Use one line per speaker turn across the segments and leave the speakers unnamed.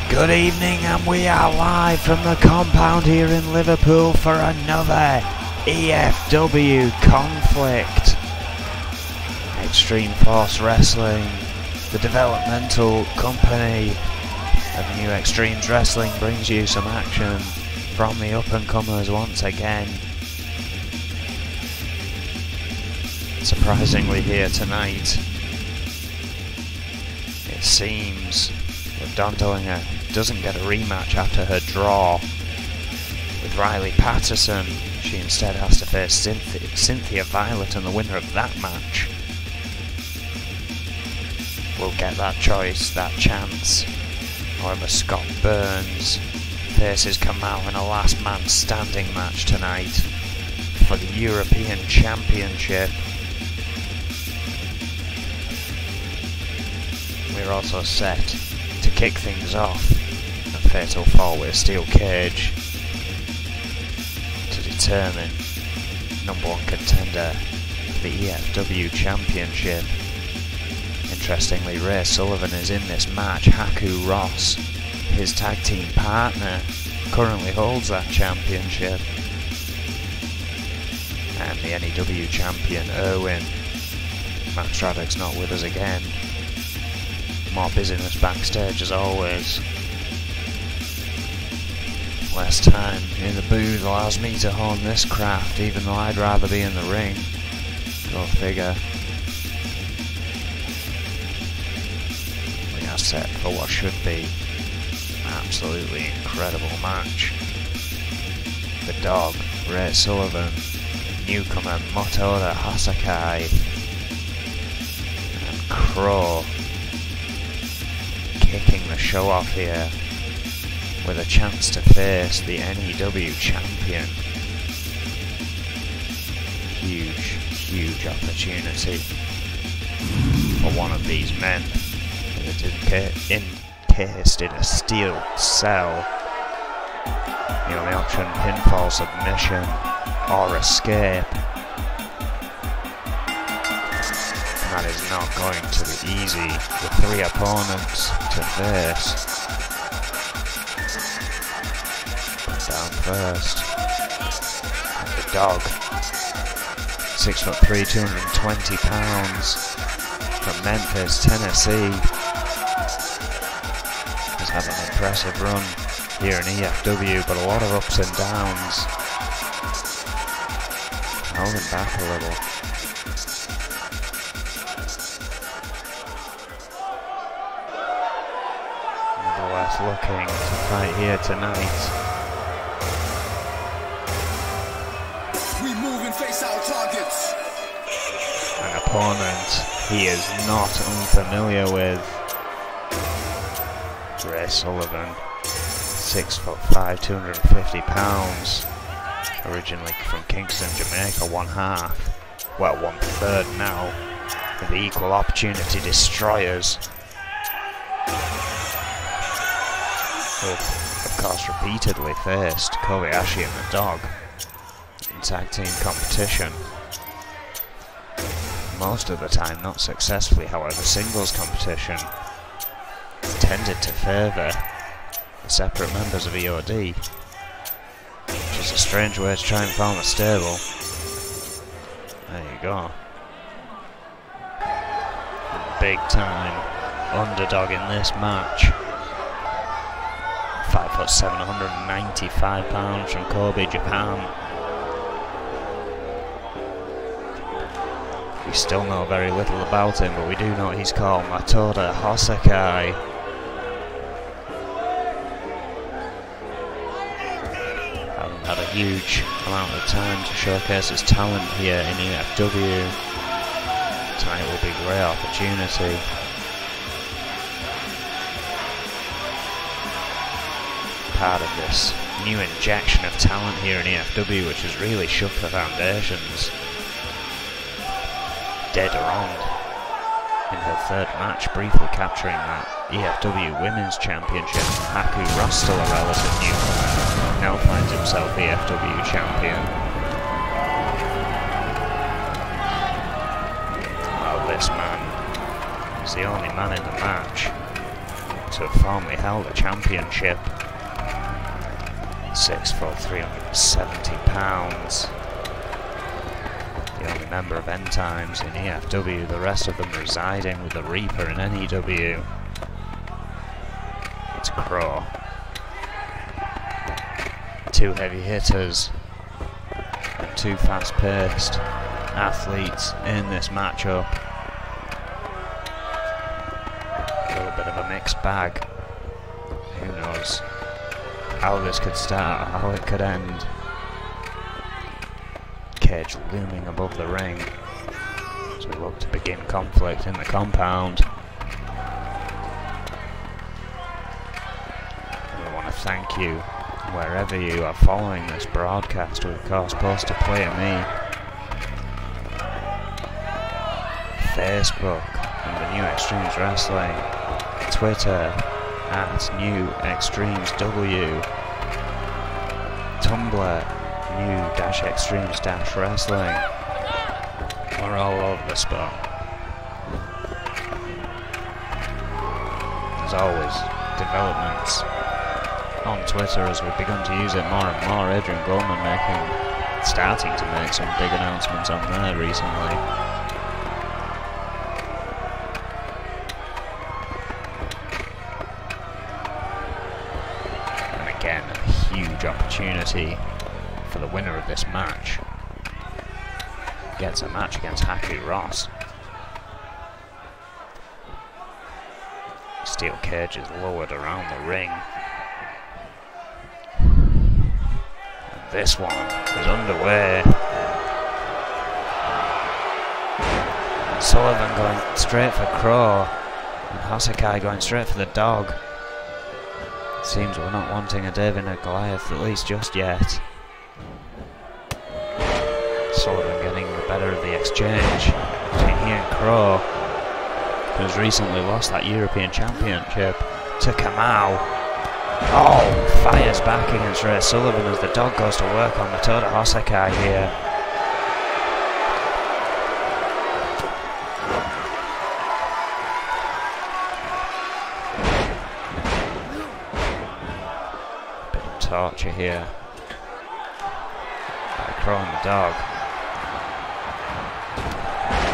Good evening, and we are live from the compound here in Liverpool for another E.F.W. conflict. Extreme Force Wrestling, the developmental company of New Extremes Wrestling, brings you some action from the up-and-comers once again. Surprisingly here tonight, it seems that Dawn Dillinger doesn't get a rematch after her draw with Riley Patterson. She instead has to face Cynthia Violet, and the winner of that match will get that choice, that chance. However, Scott Burns faces Kamal in a last man standing match tonight for the European Championship. We're also set to kick things off a fatal four-way steel cage to determine #1 contender for the E.F.W. Championship. Interestingly, Ray Sullivan is in this match. Haku Ross, his tag team partner, currently holds that championship. And the NEW champion, Irwin. Max Raddock's not with us again. More busyness backstage as always. Less time in the booth allows me to hone this craft, even though I'd rather be in the ring. Go figure. We are set for what should be an absolutely incredible match. The Dog, Ray Sullivan, newcomer Motoda Hasakai, and Crow kicking the show off here with a chance to face the NEW champion. Huge opportunity for one of these men that is encased in a steel cell. The only option, pinfall, submission, or escape. That is not going to be easy with 3 opponents to face. Down first. And the Dog, 6'3", 220 pounds, from Memphis, Tennessee, has had an impressive run here in E.F.W, but a lot of ups and downs. Holding back a little. Looking to fight here tonight.
We move and face our targets.
An opponent he is not unfamiliar with. Ray Sullivan, 6'5", 250 pounds, originally from Kingston, Jamaica, 1/3 now, with the Equal Opportunity Destroyers. Of course, repeatedly faced Kobayashi and the Dog in tag team competition. Most of the time not successfully, however. Singles competition tended to favour the separate members of EOD, which is a strange way to try and form a stable. There you go. Big time underdog in this match. 5'7", 195 pounds from Kobe, Japan. We still know very little about him, but we do know he's called Motoda Hasakai. Hasn't had a huge amount of time to showcase his talent here in E.F.W. Tonight will be a great opportunity. Part of this new injection of talent here in E.F.W, which has really shook the foundations. Dead-Rond in her 3rd match, briefly capturing that E.F.W Women's Championship. Haku Ross, still a relative newcomer, now finds himself E.F.W champion. Well, this man is the only man in the match to have formerly held the championship. 6 foot 370 pounds. The only member of End Times in E.F.W, the rest of them residing with the Reaper in N.E.W. It's Crow. 2 heavy hitters, 2 fast-paced athletes in this matchup. A little bit of a mixed bag. Who knows how this could start, how it could end. Cage looming above the ring as we look to begin conflict in the compound. And we want to thank you wherever you are following this broadcast. We of course post a play of me, Facebook under New Extremes Wrestling, Twitter @New Extremes W, Tumblr New-Extremes-Wrestling. We're all over the spot. As always, developments on Twitter as we've begun to use it more and more. Adrian Goldman starting to make some big announcements on there recently. And again, a huge opportunity for the winner of this match. Gets a match against Haku Ross. Steel cage is lowered around the ring. This one is underway. Sullivan going straight for Crow, and Hosakai going straight for the dog. Seems we're not wanting a David and a Goliath, at least just yet. Sullivan getting the better of the exchange between he and Crow, who's recently lost that European Championship to Kamau. Oh, fires back against Ray Sullivan as the dog goes to work on Matoda Hosakai here. Bit of torture here by Crow and the dog.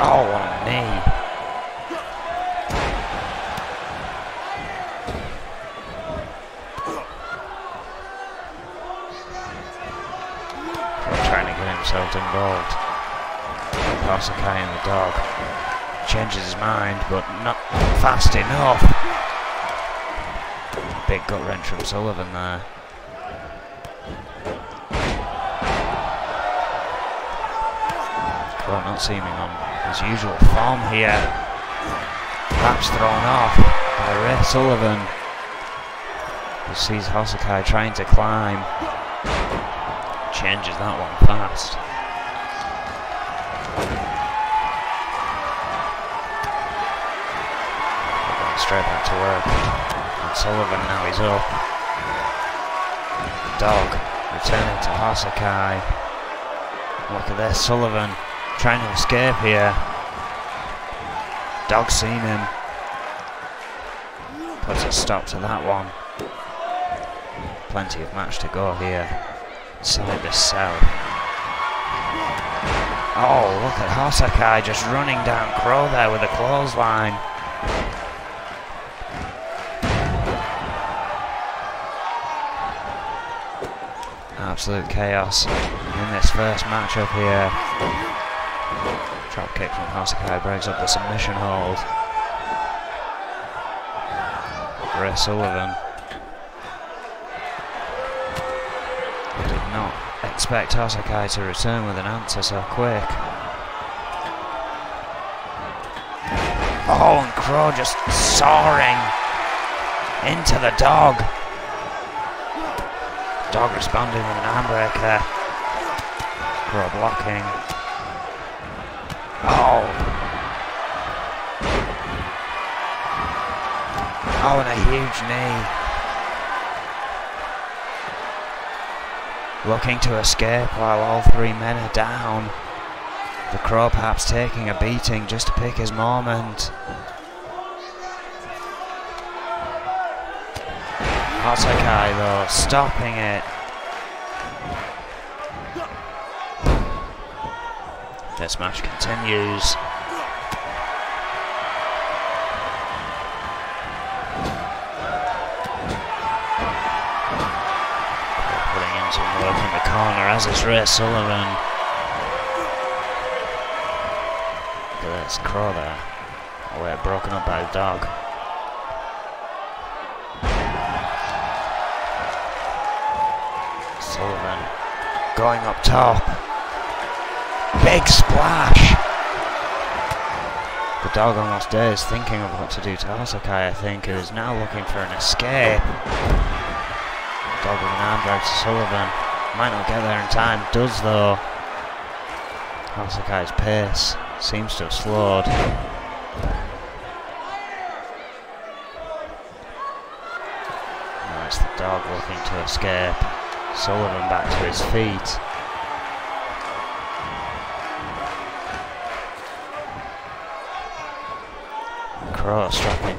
Oh, what a knee. Involved. Hosakai and the dog changes his mind, but not fast enough. Big gut wrench from Sullivan there. Crow not seeming on his usual form here. Perhaps thrown off by Ray Sullivan, who sees Hosakai trying to climb. Changes that one fast. We're going straight back to work. And Sullivan now he's up. Dog returning to Hosakai. Look at this, Sullivan trying to escape here. Dog seen him. Puts a stop to that one. Plenty of match to go here. Inside the cell. Oh, look at Hosakai just running down Crow there with a clothesline. Absolute chaos in this first matchup here. Drop kick from Hosakai breaks up the submission hold. Ray Sullivan did not expect Hosakai to return with an answer so quick. Oh, and Crow just soaring into the dog. Dog responding with an handbreaker. Crow blocking. Oh. Oh, and a huge knee. Looking to escape while all three men are down. The Crow perhaps taking a beating just to pick his moment. Hosakai though, stopping it. This match continues. Putting in some work in the corner, as is Ray Sullivan. Look at this Crow there. Oh, we're broken up by the dog. Sullivan going up top. Big splash! The dog almost dazed, thinking of what to do to Hosakai, I think, who is now looking for an escape. Dog with an arm drag to Sullivan. Might not get there in time, does though. Hosakai's pace seems to have slowed. Now it's the dog looking to escape. Sullivan back to his feet. Crow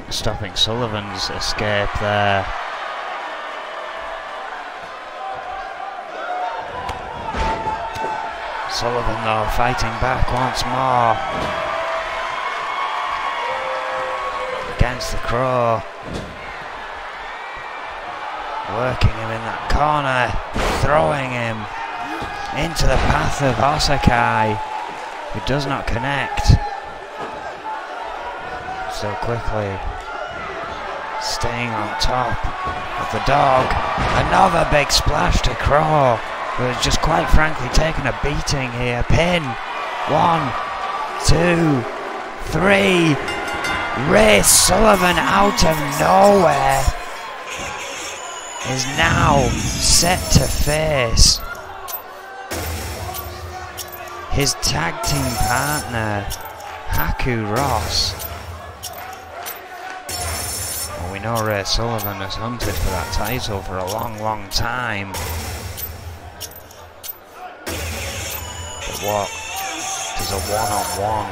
stopping Sullivan's escape there. Sullivan though fighting back once more against the Crow, working him in that corner, throwing him into the path of Hosakai, who does not connect. So quickly staying on top of the dog. Another big splash to Crow, who has just quite frankly taken a beating here. Pin. 1, 2, 3. Ray Sullivan out of nowhere is now set to face his tag team partner, Haku Ross. Well, we know Ray Sullivan has hunted for that title for a long time. What does a one-on-one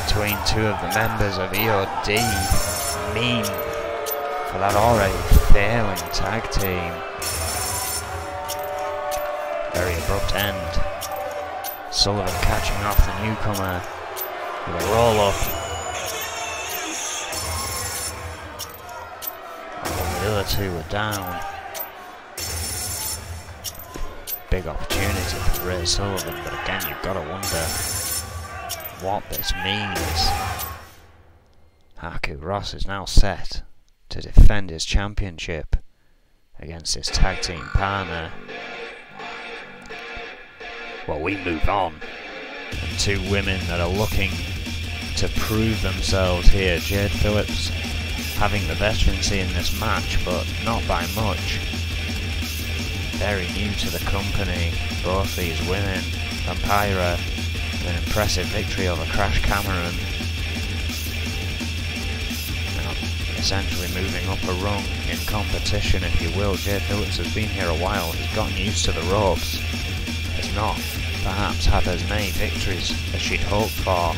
between two of the members of E.F.W mean for that already failing tag team? Very abrupt end. Sullivan catching off the newcomer with a roll-up. And the other two were down. Big opportunity for Ray Sullivan, but again you've got to wonder what this means. Haku Ross is now set to defend his championship against his tag team partner. Well, we move on, and two women that are looking to prove themselves here. Jade Phillips having the veterancy in this match, but not by much. Very new to the company, both these women. Vampira, an impressive victory over Crash Cameron. Now, essentially moving up a rung in competition, if you will. Jade Phillips has been here a while, has gotten used to the ropes, has not perhaps had as many victories as she'd hoped for.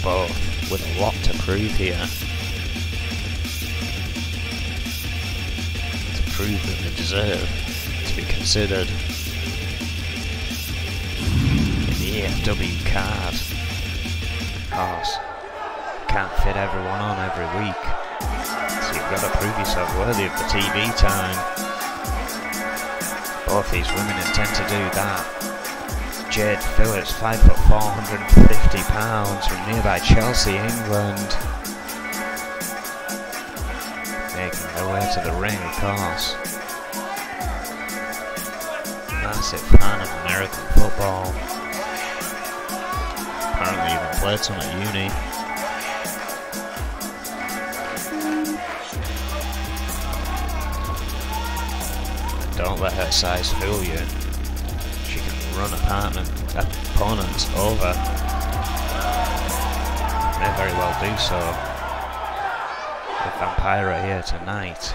Both with a lot to prove here, to prove that they deserve to be considered in the E.F.W card. Of course, can't fit everyone on every week, so you've got to prove yourself worthy of the TV time. Both these women intend to do that. Jade Phillips, 5'4", 150 pounds, from nearby Chelsea, England. Making their way to the ring, of course. Massive fan of American football. Apparently even played some at uni. And don't let her size fool you. Run opponents over. May very well do so with Vampira here tonight.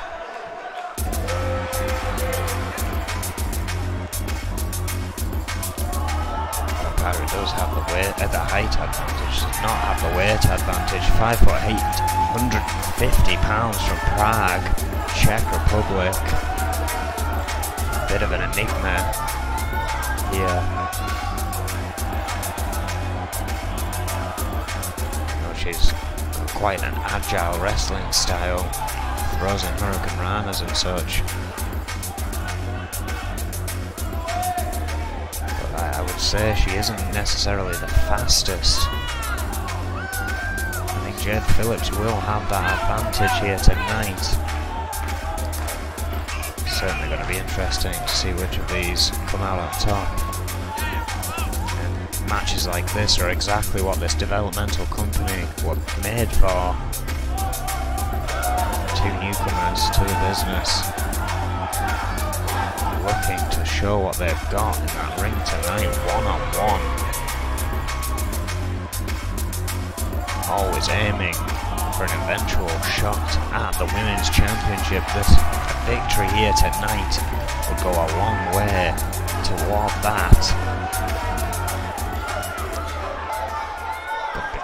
does have the weight, the height advantage, does not have the weight advantage. 5'8", 150 pounds from Prague, Czech Republic. Bit of an enigma here. She's got quite an agile wrestling style, throws in Hurricane Ranas and such. But I would say she isn't necessarily the fastest. I think Jade Phillips will have that advantage here tonight. Certainly going to be interesting to see which of these come out on top. Matches like this are exactly what this developmental company were made for. Two newcomers to the business, looking to show what they've got in that ring tonight, one-on-one. Always aiming for an eventual shot at the Women's Championship. This victory here tonight will go a long way toward that.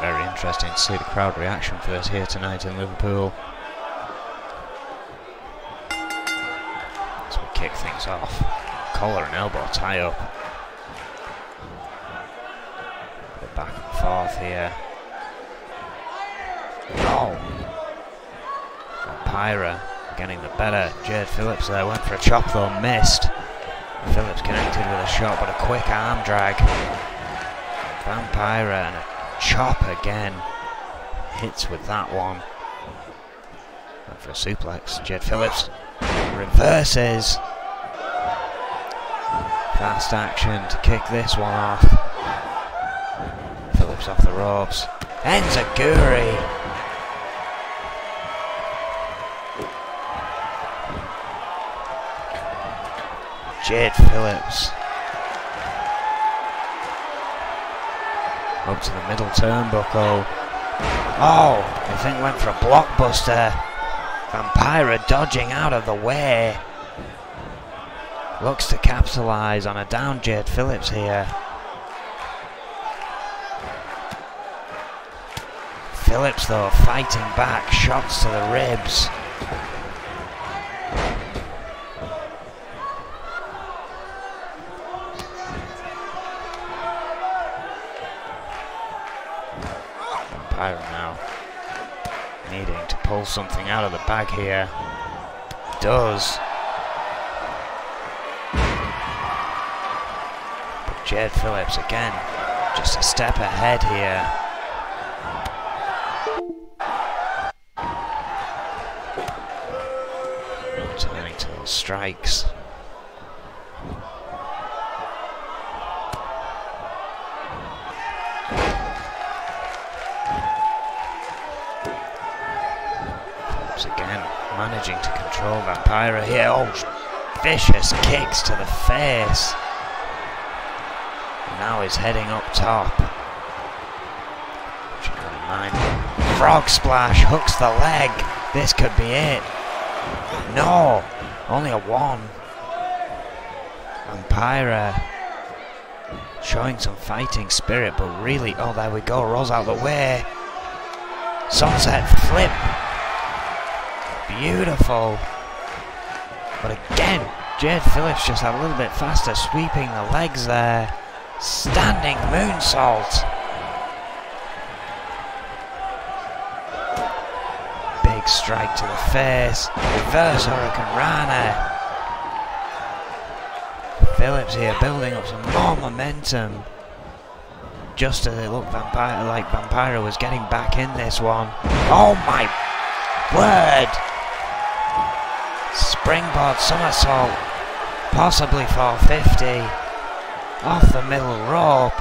Very interesting to see the crowd reaction for this here tonight in Liverpool. As we kick things off, collar and elbow tie up. Bit back and forth here. Oh! Vampira getting the better. Jade Phillips there, went for a chop though, missed. Phillips connected with a shot, but a quick arm drag. Vampira and a chop again. Hits with that one. Went for a suplex. Jade Phillips reverses. Fast action to kick this one off. Phillips off the ropes. Enziguri. Jade Phillips up to the middle turnbuckle. Oh, I think went for a blockbuster. Vampira dodging out of the way. Looks to capitalise on a down Jade Phillips here. Phillips though fighting back, shots to the ribs. Now needing to pull something out of the bag here. Does. But Jade Phillips again, just a step ahead here. Turning to those strikes. Again, managing to control Vampira here. Oh, vicious kicks to the face. Now he's heading up top. Keep in mind. Frog splash, hooks the leg. This could be it. No, only a one. Vampira showing some fighting spirit, but really, oh, there we go, rolls out the way. Sunset flip. Beautiful. But again, Jade Phillips just a little bit faster, sweeping the legs there. Standing moonsault. Big strike to the face. Reverse Hurricane Rana. Phillips here building up some more momentum. Just as it looked like Vampira was getting back in this one. Oh my word! Springboard somersault, possibly 450, off the middle rope.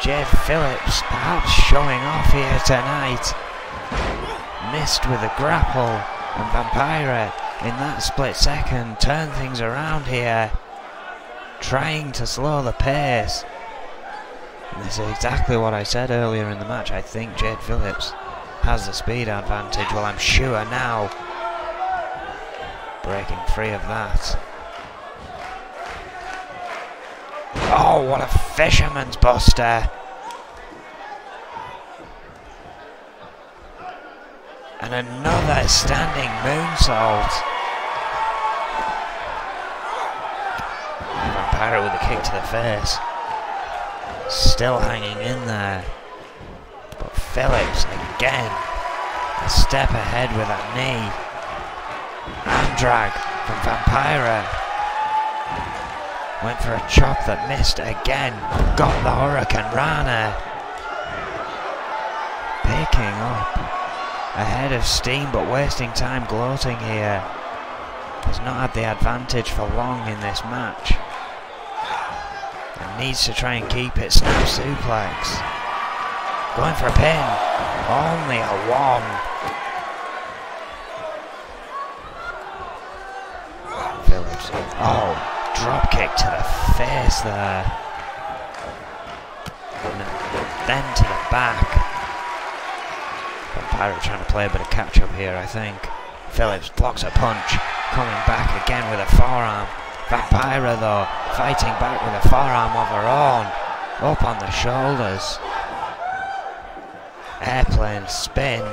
Jade Phillips perhaps showing off here tonight. Missed with a grapple, and Vampira in that split second turned things around here, trying to slow the pace. And this is exactly what I said earlier in the match. I think Jade Phillips has the speed advantage. Well, I'm sure now. Breaking free of that. Oh, what a fisherman's buster. And another standing moonsault. Vampiro with a kick to the face. Still hanging in there. But Phillips again. A step ahead with a knee. Arm drag from Vampiro. Went for a chop that missed again. Got the Hurricane Rana. Picking up. Ahead of steam, but wasting time gloating here. Has not had the advantage for long in this match. And needs to try and keep it. Snap suplex. Going for a pin. Only a 1. Phillips. Oh, drop kick to the face there. And then to the back. Vampiro trying to play a bit of catch up here, I think. Phillips blocks a punch, coming back again with a forearm. Vampiro though, fighting back with a forearm of her own. Up on the shoulders. Airplane spin.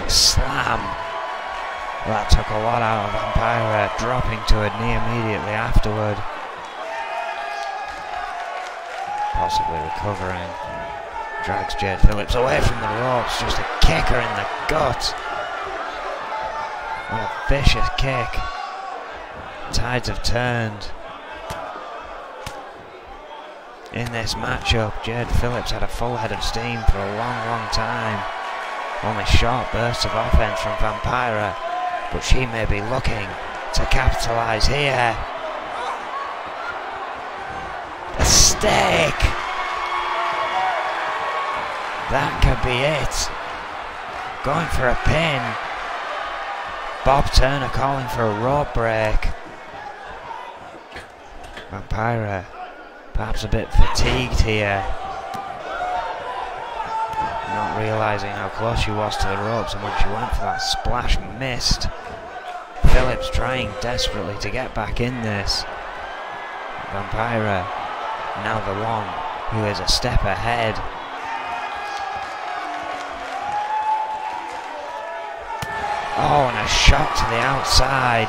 Slam. Well, that took a lot out of Vampiro, dropping to a knee immediately afterward. Possibly recovering. Drags Jade Phillips away from the ropes, just a kicker in the gut. What a vicious kick. Tides have turned. In this matchup, Jade Phillips had a full head of steam for a long time. Only short bursts of offense from Vampiro, but she may be looking to capitalise here. A stake! That could be it. Going for a pin. Bob Turner calling for a rope break. Vampiro perhaps a bit fatigued here. Not realising how close she was to the ropes, and when she went for that splash, missed. Phillips trying desperately to get back in this. Vampiro now the one who is a step ahead. Oh, and a shot to the outside.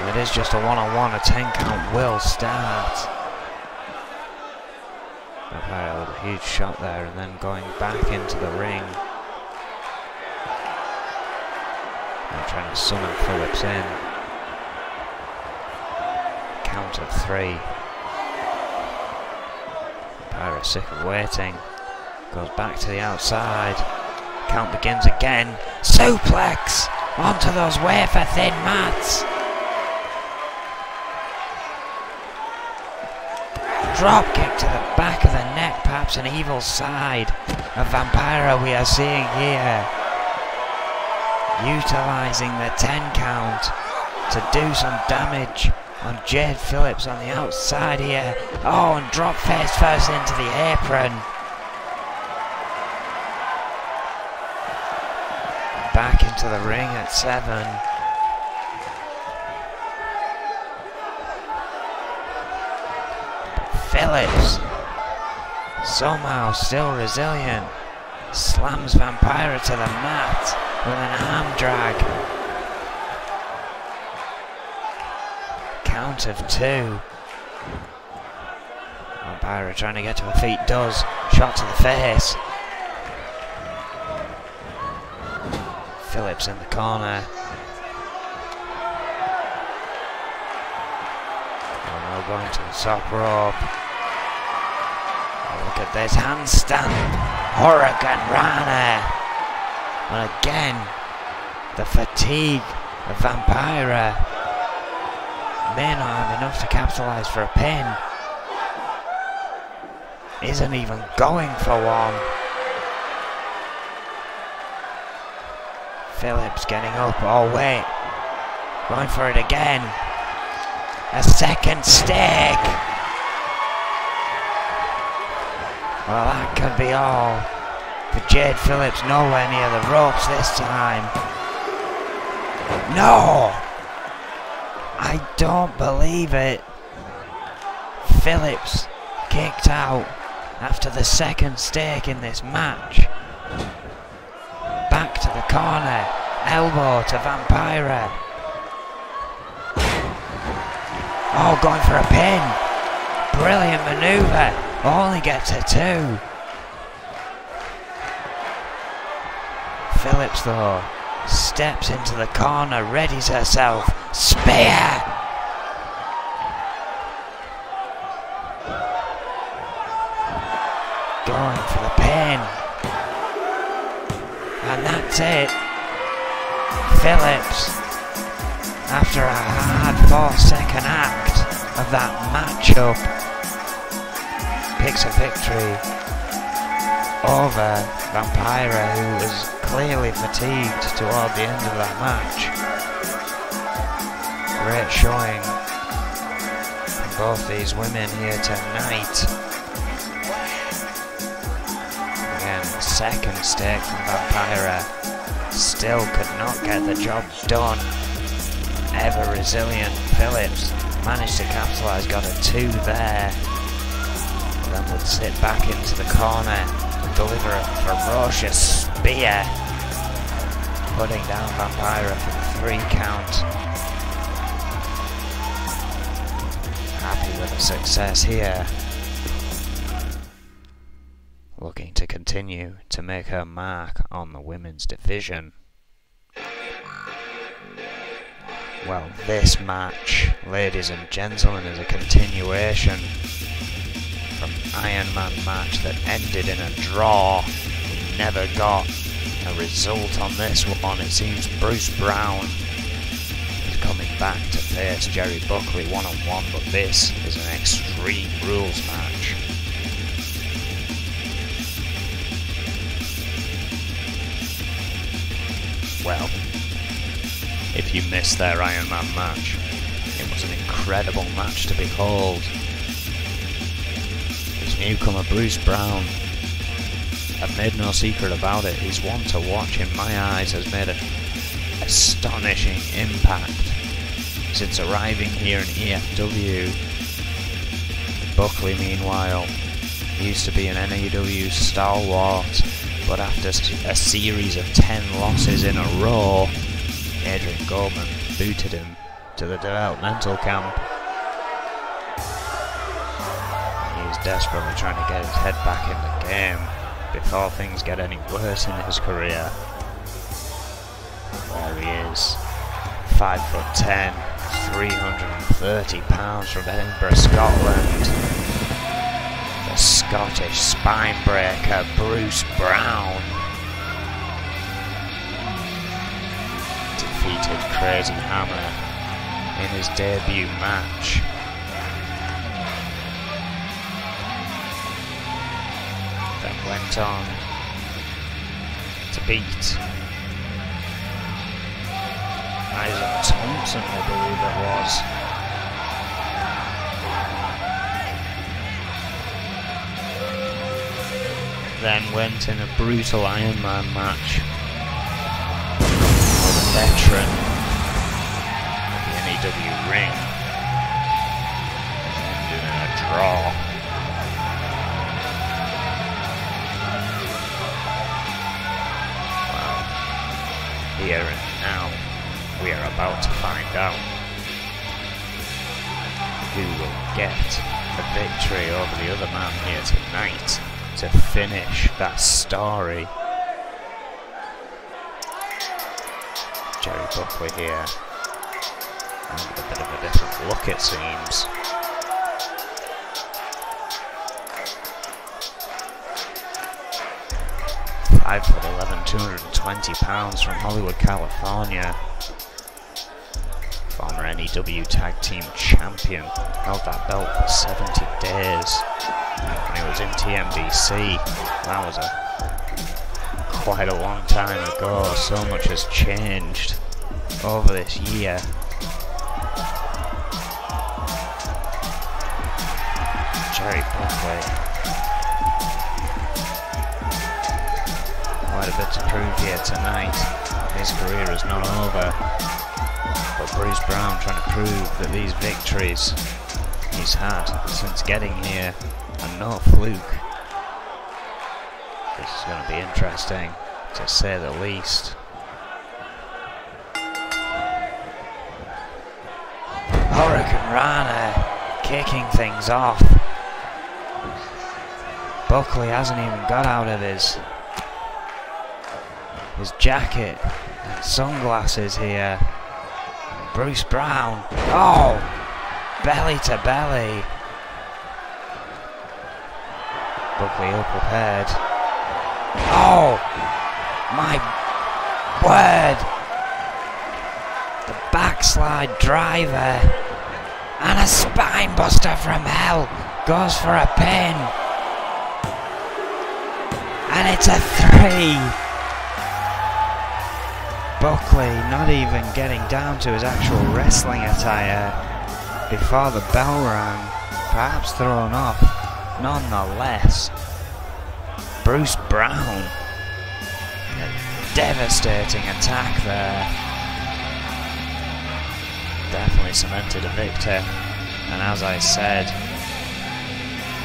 If it is just a one-on-one, a 10 count will start. Vampiro with a huge shot there, and then going back into the ring. Now trying to summon Phillips in. Count of 3. Vampiro sick of waiting. Goes back to the outside. Count begins again. Suplex onto those wafer thin mats. Drop kick to the back of the neck, perhaps an evil side of Vampiro we are seeing here. Utilising the 10 count to do some damage on Jade Phillips on the outside here. Oh, and drop face first into the apron. Back into the ring at 7. Phillips, somehow still resilient, slams Vampiro to the mat with an arm drag. Count of 2. Vampiro trying to get to her feet, does. Shot to the face. Phillips in the corner. Oh no, going to the top rope. Oh, look at this handstand. Hurricane Rana. And again, the fatigue of Vampiro may not have enough to capitalise for a pin. Isn't even going for one. Phillips getting up, oh wait, going for it again. A second stake. Well, that could be all for Jade Phillips. Nowhere near the ropes this time. No! I don't believe it. Phillips kicked out after the second stake in this match. Back to the corner, elbow to Vampira. Oh, going for a pin. Brilliant manoeuvre, only gets a 2. Phillips though, steps into the corner, readies herself, spear! Going for the pin. And that's it. Phillips, after a hard-fought second act of that matchup, picks a victory over Vampira, who was clearly fatigued toward the end of that match. Great showing from both these women here tonight. Again, second stake from Vampira, still could not get the job done. Ever resilient Phillips managed to capitalise, got a 2 there. Then would sit back into the corner and deliver a ferocious spear, putting down Vampira for the 3 count. Happy with the success here. Looking to continue to make her mark on the women's division. Well, this match, ladies and gentlemen, is a continuation from Iron Man match that ended in a draw. We never got a result on this one. It seems Bruce Brown is coming back to face Jerry Buckley one-on-one, but this is an Extreme Rules match. Well, if you missed their Iron Man match, it was an incredible match to behold. This newcomer Bruce Brown, I've made no secret about it, he's one to watch. In my eyes, has made an astonishing impact since arriving here in E.F.W. Buckley, meanwhile, used to be an NAW stalwart, but after a series of 10 losses in a row, Adrian Goldman booted him to the developmental camp. He is desperately trying to get his head back in the game before things get any worse in his career. There he is, 5'10", 330 pounds from Edinburgh, Scotland. The Scottish spine breaker, Bruce Brown. Defeated Crazy Hammer in his debut match. Then went on to beat Isaac Thompson, I believe it was. Then went in a brutal Iron Man match with a veteran of the NAW ring, and ended in a draw. Well, here and now, we are about to find out who will get the victory over the other man here tonight to finish that story. Jerry Buckley here, and with a bit of a different look it seems. Five foot 11, 220 pounds from Hollywood, California. Former NEW Tag Team Champion, held that belt for 70 days when he was in TMDC. That was quite a long time ago. So much has changed over this year. Jerry Buckley, quite a bit to prove here tonight. His career is not over. But Bruce Brown trying to prove that these victories he's had since getting here, and no fluke. This is going to be interesting, to say the least. Hurricane Rana kicking things off. Buckley hasn't even got out of his jacket and sunglasses here. Bruce Brown. Oh! Belly to belly. Buckley ill prepared. Oh! My word! The backslide driver. And a spine buster from hell. Goes for a pin. And it's a 3. Buckley not even getting down to his actual wrestling attire before the bell rang, perhaps thrown off, nonetheless. Bruce Brown, a devastating attack there, definitely cemented a victor, and as I said,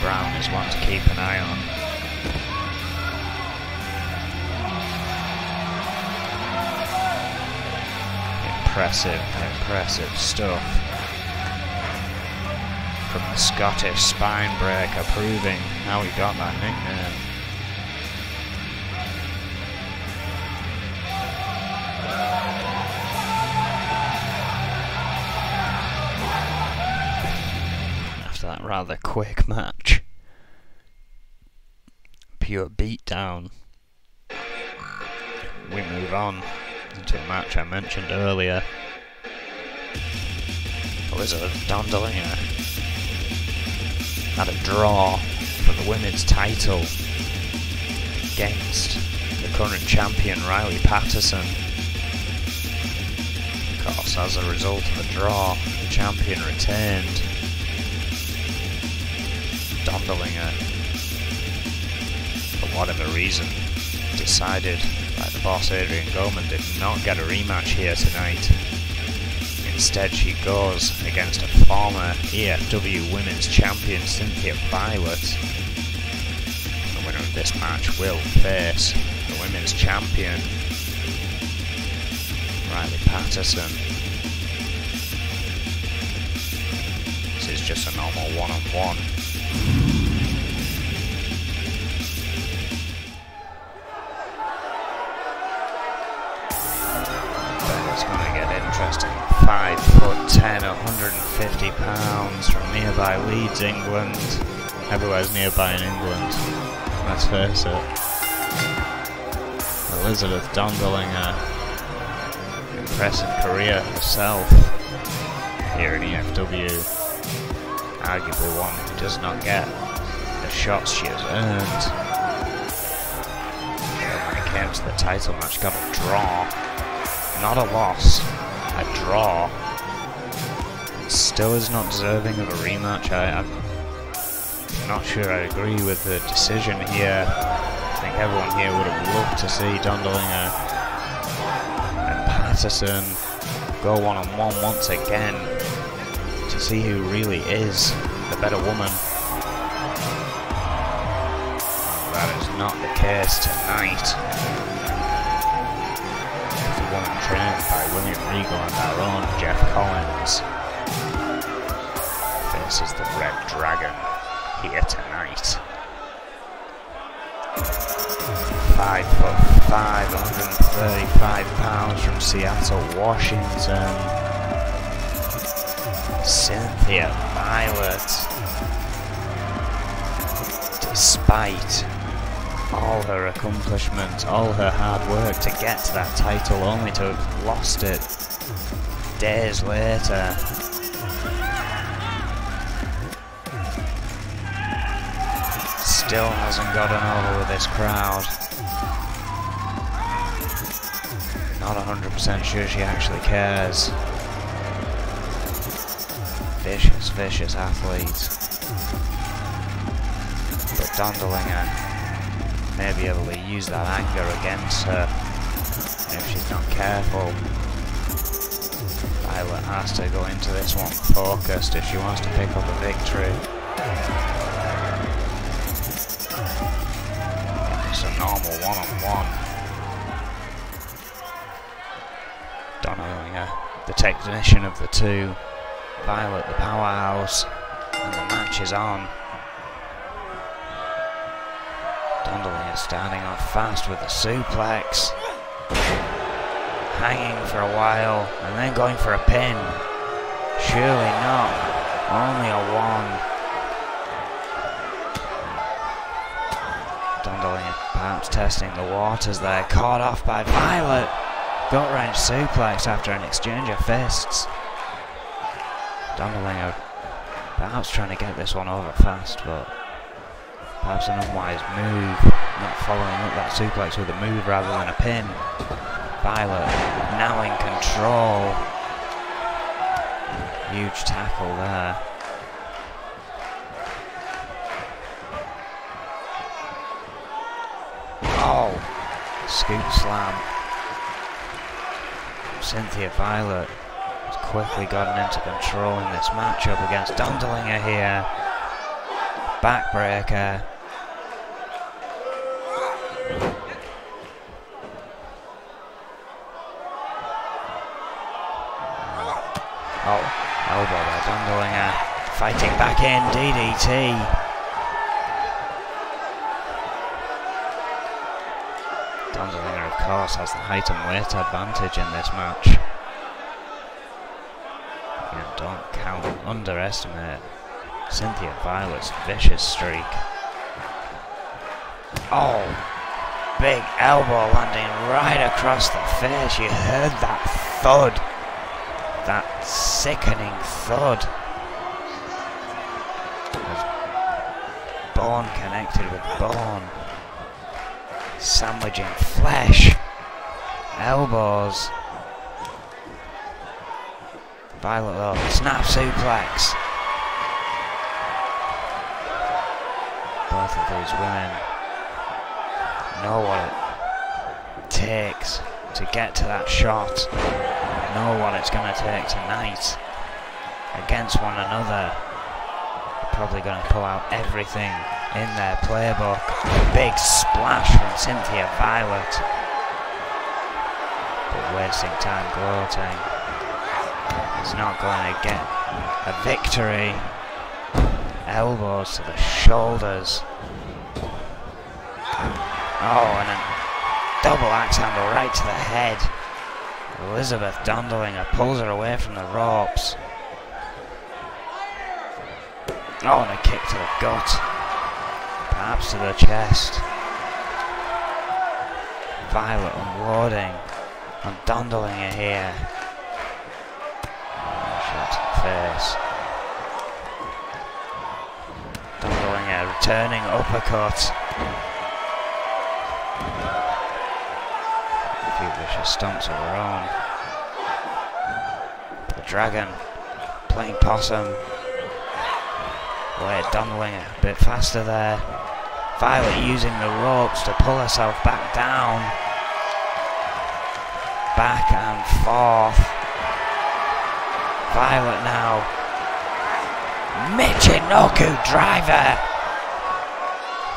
Brown is one to keep an eye on. Impressive stuff from the Scottish spine breaker, proving how he got that nickname. After that rather quick match, pure beatdown, we move on into a match I mentioned earlier. Elizabeth Dondelinger had a draw for the women's title against the current champion Riley Patterson. Of course, as a result of the draw, the champion retained. Dondelinger, for whatever reason, decided that the boss Adrian Goldman did not get a rematch here tonight. Instead, she goes against a former E.F.W women's champion, Cynthia Violet. The winner of this match will face the women's champion, Riley Patterson. This is just a normal one-on-one. It's going to get interesting. 5'10", 150 pounds from nearby Leeds, England. Everywhere's nearby in England, let's face it. Elizabeth Dondelinger, impressive career herself here in E.F.W. Arguably one who does not get the shots she has earned. But when it came to the title match, got a draw. Not a loss, a draw. Still is not deserving of a rematch. I'm not sure I agree with the decision here. I think everyone here would have loved to see Dondelinger and Patterson go one-on-one once again to see who really is the better woman. That is not the case tonight. Woman trained by William Regal and our own Jeff Collins faces the Red Dragon here tonight. 5'5", 135 pounds from Seattle, Washington. Cynthia Violet. Despite all her accomplishments, all her hard work to get to that title, only to have lost it days later. Still hasn't gotten over with this crowd. Not 100% sure she actually cares. Vicious athlete. But Dondelinger may be able to use that anger against her if she's not careful. Violet has to go into this one focused if she wants to pick up a victory. It's a normal one-on-one. Donnellinger, the technician of the two. Violet, the powerhouse. And the match is on. Donnellinger starting off fast with a suplex. Hanging for a while and then going for a pin. Surely not. Only a one. Donnellinger perhaps testing the waters there. Caught off by Violet. Gut wrench suplex after an exchange of fists. Donnellinger perhaps trying to get this one over fast, but perhaps an unwise move. Not following up that suplex with a move rather than a pin. Violet now in control. Huge tackle there. Oh! Scoop slam. Cynthia Violet has quickly gotten into control in this matchup against Donnellinger here. Backbreaker. Oh, elbow by Donnellinger. Fighting back in, DDT. Donnellinger, of course, has the height and weight advantage in this match. Again, don't underestimate Cynthia Violet's vicious streak. Oh, big elbow landing right across the face. You heard that thud. That sickening thud. As bone connected with bone. Sandwiching flesh. Elbows. Violet though, snap suplex. Both of these women know what it takes to get to that shot. Know what it's going to take tonight against one another. They're probably going to pull out everything in their playbook. Big splash from Cynthia Violet, but wasting time gloating. He's not going to get a victory. Elbows to the shoulders. Oh, and a double axe handle right to the head. Elizabeth Donnellinger pulls her away from the ropes. Oh, and a kick to the gut. Perhaps to the chest. Violet unloading on Donnellinger here. Shot to the face. Donnellinger returning uppercut. Vicious stomps of her own. The Dragon playing possum. Wait, Donnellinger a bit faster there. Violet using the ropes to pull herself back down. Back and forth. Violet now. Michinoku driver.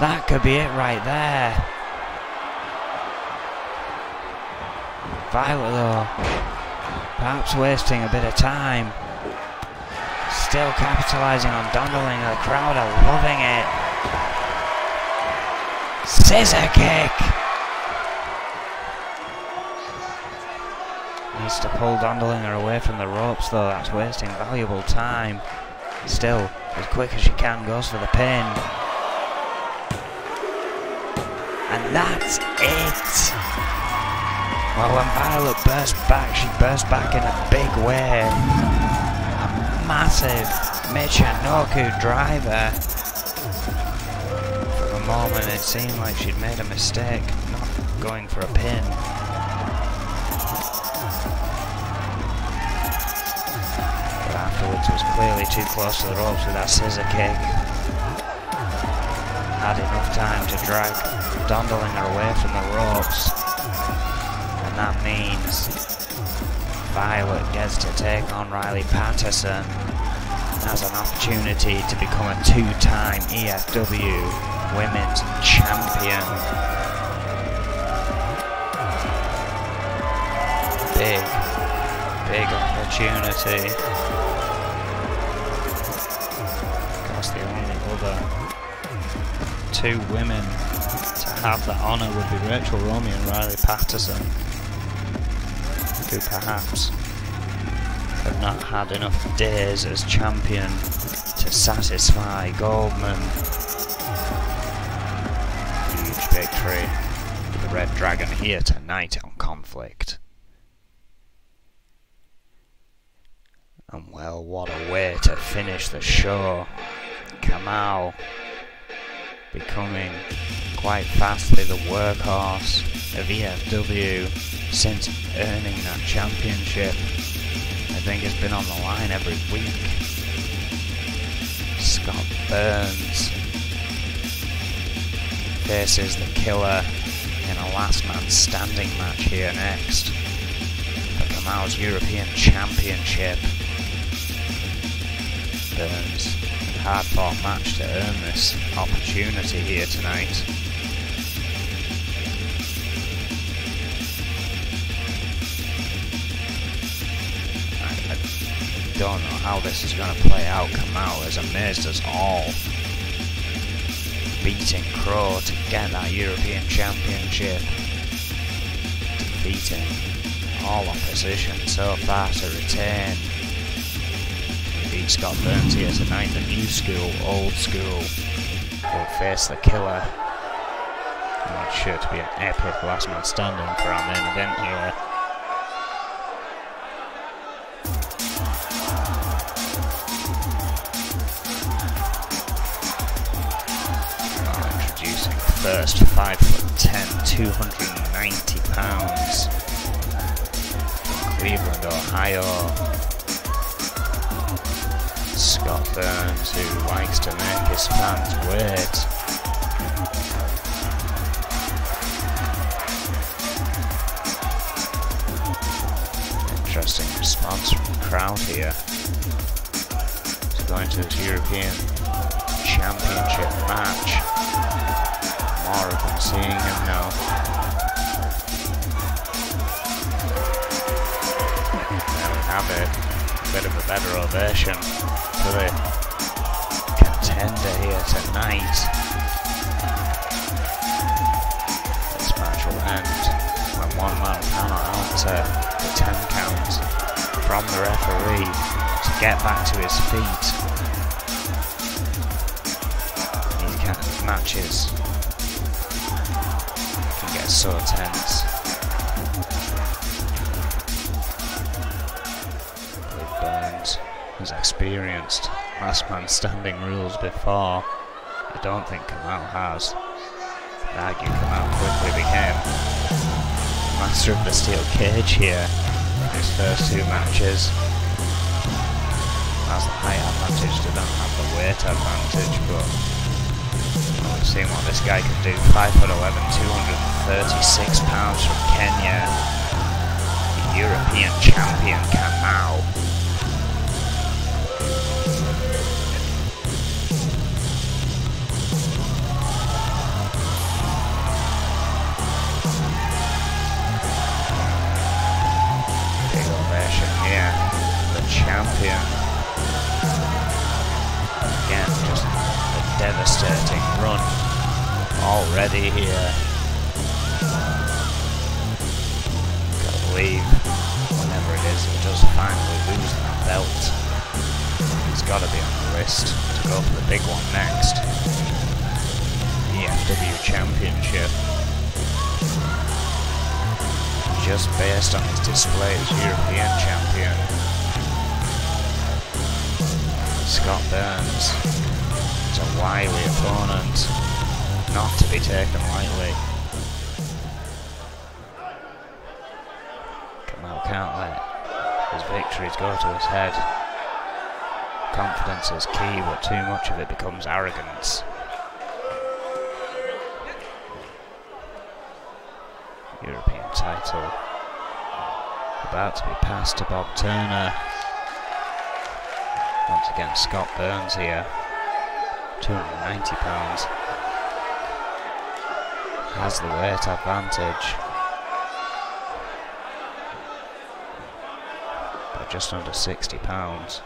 That could be it right there. Violet though, perhaps wasting a bit of time. Still capitalising on Donnellinger. The crowd are loving it. Scissor kick. Needs to pull Donnellinger away from the ropes though. That's wasting valuable time. Still, as quick as she can, goes for the pin. And that's it. Well, when Violet burst back, she burst back in a big way. A massive Michinoku driver. For a moment it seemed like she'd made a mistake, not going for a pin. But afterwards was clearly too close to the ropes with that scissor kick. Had enough time to drag Donnellinger away from the ropes. And that means Violet gets to take on Riley Patterson. Has an opportunity to become a two-time E.F.W. Women's Champion. Big opportunity. Because the only other two women to have that honour would be Rachel Romeo and Riley Patterson, who perhaps have not had enough days as champion to satisfy Goldman. Huge victory for the Red Dragon here tonight on Conflict. And well, what a way to finish the show. Kamau becoming quite fastly the workhorse of E.F.W. since earning that championship. I think has been on the line every week. Scott Burns faces the Killer in a last man standing match here next for Kamau's European Championship. Burns, a hard-fought match to earn this opportunity here tonight. I don't know how this is going to play out. Kamau has amazed us all, beating Crow to get that European Championship, defeating all opposition so far to retain. Beat Scott Burns here tonight. The new school, old school, will face the Killer. And it's sure to be an epic last man standing for our main event here. Introducing first 5'10", 290 pounds from Cleveland, Ohio. Scott Burns, who likes to make his fans wait. Interesting response from the crowd here. He's going to his European Championship match. More of them seeing him now. There we have it. Bit of a better ovation for the contender here tonight. This match will end when one man cannot answer the 10 count from the referee to get back to his feet. These kind of matches can get so tense. Has experienced last man standing rules before. I don't think Kamau has. I'd argue Kamau quickly became master of the steel cage here in his first two matches. Has the height advantage, did not have the weight advantage, but we've seen what this guy can do. 5'11", 236 pounds from Kenya. The European champion Kamau. Champion. Again, just a devastating run already here. Gotta believe whenever it is he does finally lose that belt, he's gotta be on the list to go for the big one next. E.F.W. Championship. Just based on his display as European champion. Scott Burns is a wily opponent, not to be taken lightly. Kamau can't let his victories go to his head. Confidence is key, but too much of it becomes arrogance. European title About to be passed to Bob Turner. Once again, Scott Burns here. 290 pounds. Has the weight advantage. By just under 60 pounds.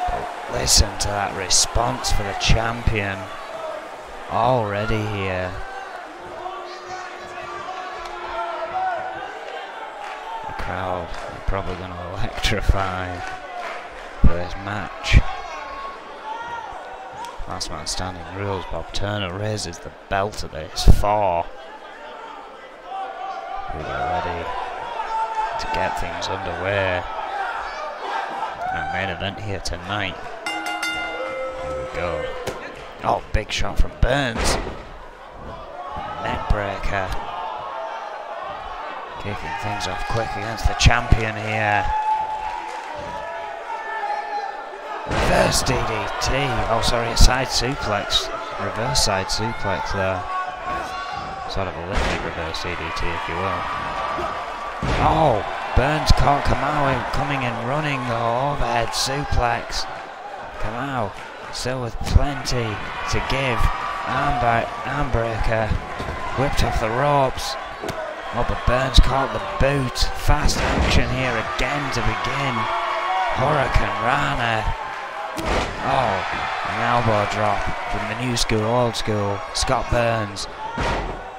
But listen to that response for the champion. Already here. The crowd are probably going to electrify for this match. Last man standing rules. Bob Turner raises the belt of this 4. We are ready to get things underway. Our main event here tonight. Here we go. Oh, big shot from Burns. Neckbreaker. Kicking things off quick against the champion here. Reverse DDT. Oh, sorry, a side suplex. Reverse side suplex there. Sort of a limited reverse DDT, if you will. Oh, Burns caught Kamau coming and running the overhead suplex. Kamau still with plenty to give. Armbreaker whipped off the ropes. Oh, but Burns caught the boot. Fast action here again to begin. Hurricane Rana. Oh, an elbow drop from the new school, old school. Scott Burns.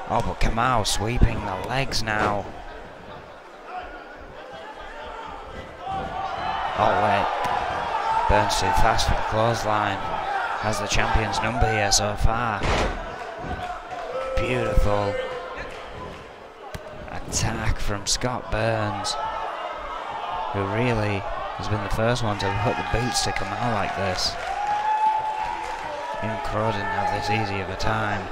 Oh, but Kamau sweeping the legs now. Oh, wait. Burns too fast for the clothesline. Has the champion's number here so far. Beautiful attack from Scott Burns, who really has been the first one to put the boots to Kamau like this. Even Crow didn't have this easy of a time.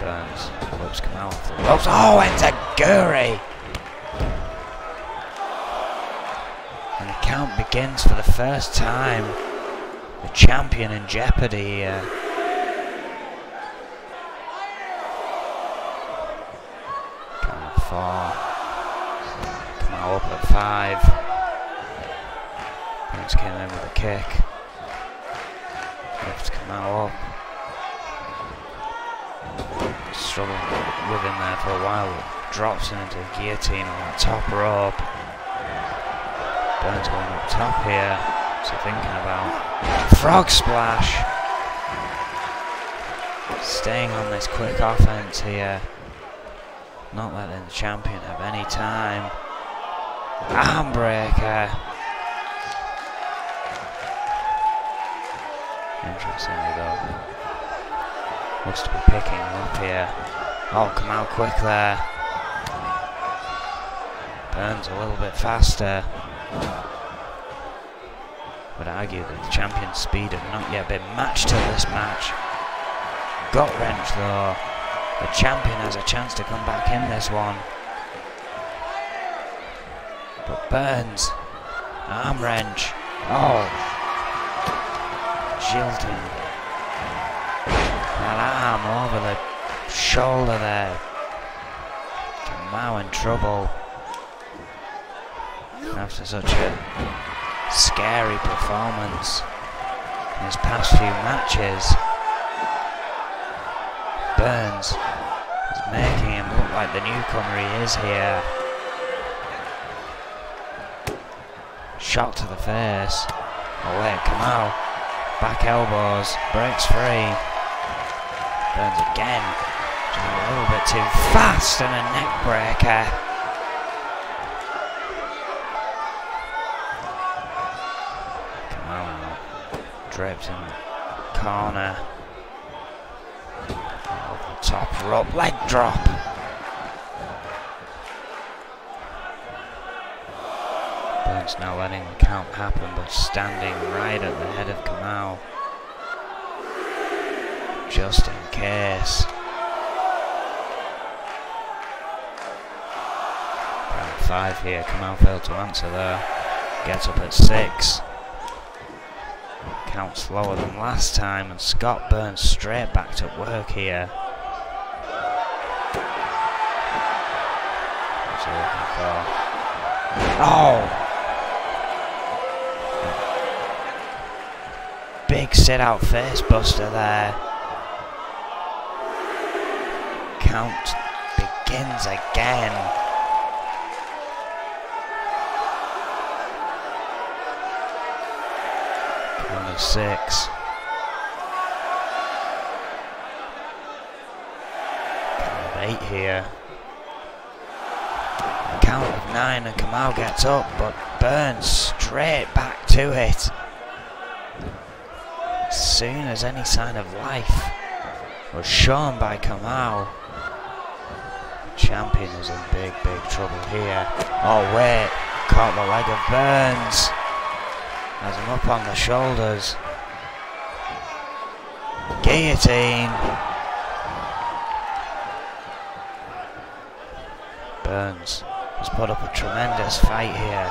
Burns whips Kamau off the ropes. Oh, Enziguri! And the count begins for the first time. The champion in jeopardy here. Count at 4. Kamau up at 5. Burns came in with a kick. Lifts Kamau up. Struggling with him there for a while. Drops him into a guillotine on that top rope. Burns going up top here. So thinking about frog splash. Staying on this quick offense here. Not letting the champion have any time. Armbreaker. Interestingly though, looks to be picking up here. Oh, Kamau quick there. Burns a little bit faster. Would argue that the champion's speed have not yet been matched to this match. Gut wrench though. The champion has a chance to come back in this one. But Burns, arm wrench. Oh, jilting that arm over the shoulder there. Kamau in trouble. After such a scary performance in his past few matches, Burns is making him look like the newcomer he is here. Shot to the face. Oh wait, Kamau. Back elbows, breaks free. Burns again. Just a little bit too fast and a neck breaker. Draped in the corner. Over the top rope, leg drop. Burns now letting the count happen, but standing right at the head of Kamau. Just in case. Round 5 here, Kamau failed to answer there. Gets up at 6. Count slower than last time, and Scott Burns straight back to work here. What's he looking for? Oh! Big sit-out face buster there. Count begins again. Count of 6. Count of 8 here. Count of 9, and Kamau gets up, but Burns straight back to it. As soon as any sign of life was shown by Kamau, champion is in big trouble here. Oh wait, caught the leg of Burns. Has him up on the shoulders. Guillotine. Burns has put up a tremendous fight here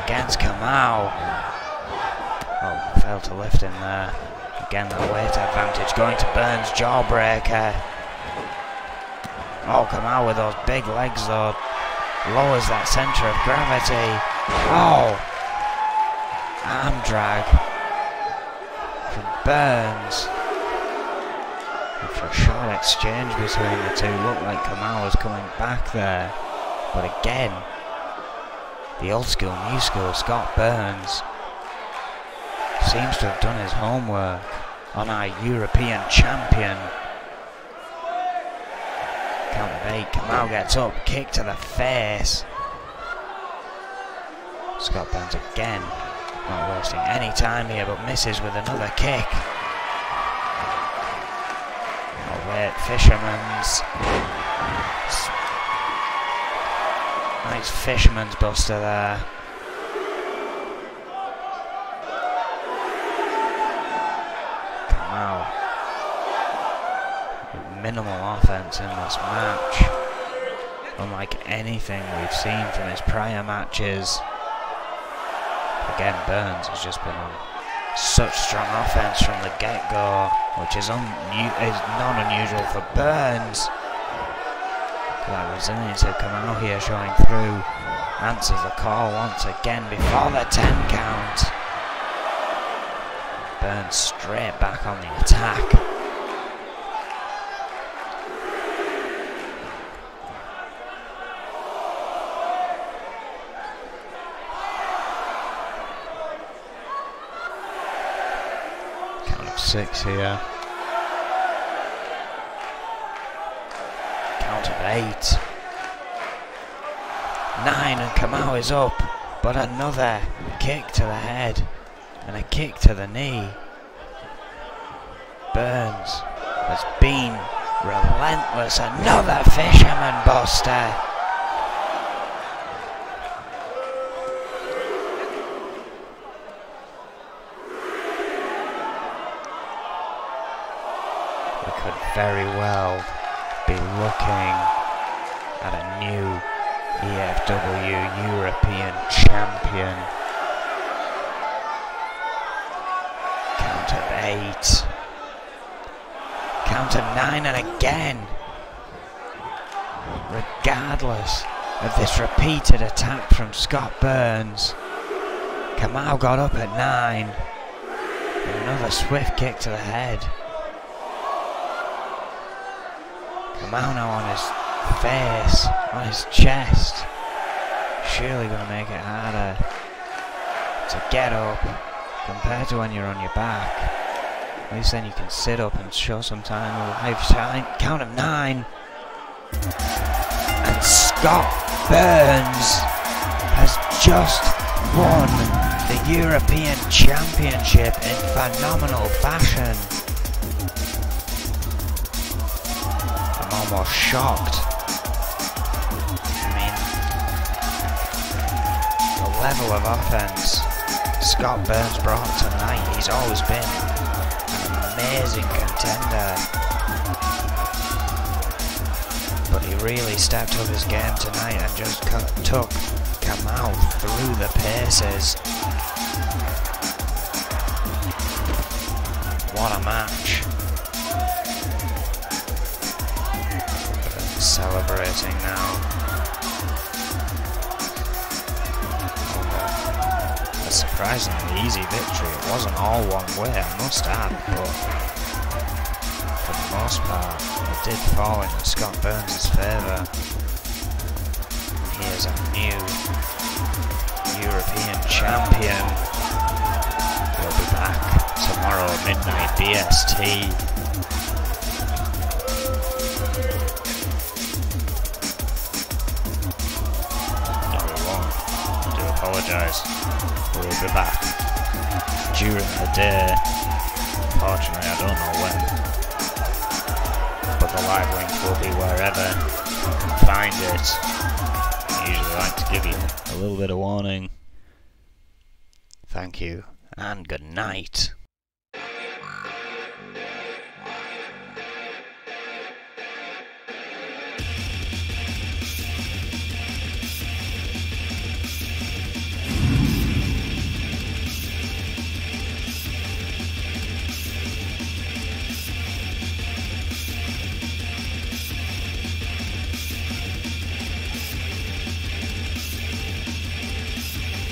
against Kamau. Oh, failed to lift him there. Again, that weight advantage going to Burns, jawbreaker. Oh, Kamau with those big legs though, lowers that centre of gravity. Oh, arm drag from Burns. After a short exchange between the two, looked like Kamau was coming back there. But again, the old school, new school Scott Burns seems to have done his homework on our European champion. Count of 8, Kamau gets up, kick to the face. Scott Burns again, not wasting any time here, but misses with another kick. Oh wait, Fisherman's. Nice Fisherman's buster there. Kamau with minimal offense in this match, unlike anything we've seen from his prior matches. Again, Burns has just been on such strong offense from the get-go, which is not unusual for Burns. That resilience of Kamau here showing through. Answers the call once again before the 10 count. Burns straight back on the attack. Count of 6 here. Count of 8. 9, and Kamau is up, but another kick to the head and a kick to the knee. Burns has been relentless. Another Fisherman buster. We could very well be looking at a new E.F.W. European champion. Count of 8. Count of 9, and again, regardless of this repeated attack from Scott Burns, Kamau got up at 9. And another swift kick to the head. Kamau now on his face, on his chest. Surely going to make it harder to get up compared to when you're on your back. At least then you can sit up and show some time of lifetime. Count of 9. And Scott Burns has just won the European Championship in phenomenal fashion. I'm almost shocked. The level of offense Scott Burns brought tonight, he's always been an amazing contender, but he really stepped up his game tonight and just took Kamal through the paces. What a match. Celebrating now. A surprisingly easy victory. It wasn't all one way, I must add, but for the most part, it did fall into Scott Burns' favour. He is a new European champion. We'll be back tomorrow midnight BST. Apologise. We'll be back during the day. Unfortunately, I don't know when, but the live link will be wherever you can find it. I usually like to give you a little bit of warning. Thank you and good night.